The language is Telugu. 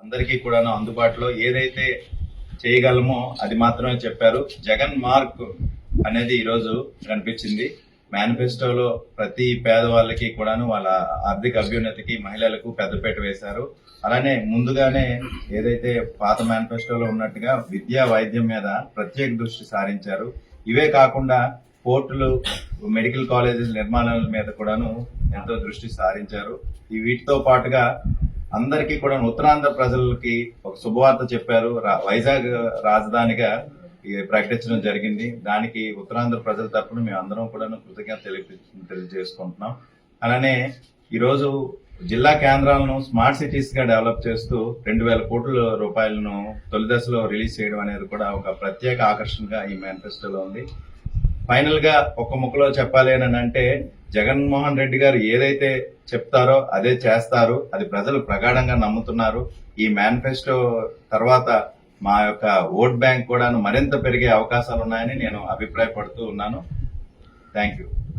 అందరికీ కూడాను అందుబాటులో ఏదైతే చేయగలమో అది మాత్రమే చెప్పారు. జగన్ మార్క్ అనేది ఈరోజు కనిపించింది. మేనిఫెస్టోలో ప్రతి పేదవాళ్ళకి కూడాను వాళ్ళ ఆర్థిక అభ్యున్నతికి మహిళలకు పెద్దపీట వేశారు. అలానే ముందుగానే ఏదైతే పాత మేనిఫెస్టోలో ఉన్నట్టుగా విద్యా వైద్యం మీద ప్రత్యేక దృష్టి సారించారు. ఇవే కాకుండా పోర్టులు, మెడికల్ కాలేజెస్ నిర్మాణాల మీద కూడాను ఎంతో దృష్టి సారించారు. ఈ వీటితో పాటుగా అందరికీ కూడా ఉత్తరాంధ్ర ప్రజలకి ఒక శుభవార్త చెప్పారు. వైజాగ్ రాజధానిగా ప్రకటించడం జరిగింది. దానికి ఉత్తరాంధ్ర ప్రజల తరపున మేము అందరం కూడా కృతజ్ఞత తెలియజేసుకుంటున్నాం. అలానే ఈరోజు జిల్లా కేంద్రాలను స్మార్ట్ సిటీస్ గా డెవలప్ చేస్తూ 2,000 కోట్ల రూపాయలను తొలి దశలో రిలీజ్ చేయడం అనేది కూడా ఒక ప్రత్యేక ఆకర్షణగా ఈ మేనిఫెస్టోలో ఉంది. ఫైనల్ గా ఒక ముక్కలో చెప్పాలి అని అంటే జగన్మోహన్ రెడ్డి గారు ఏదైతే చెప్తారో అదే చేస్తారు. అది ప్రజలు ప్రగాఢంగా నమ్ముతున్నారు. ఈ మేనిఫెస్టో తర్వాత మా యొక్క ఓట్ బ్యాంక్ కూడా మరింత పెరిగే అవకాశాలు ఉన్నాయని నేను అభిప్రాయపడుతూ ఉన్నాను. Thank you.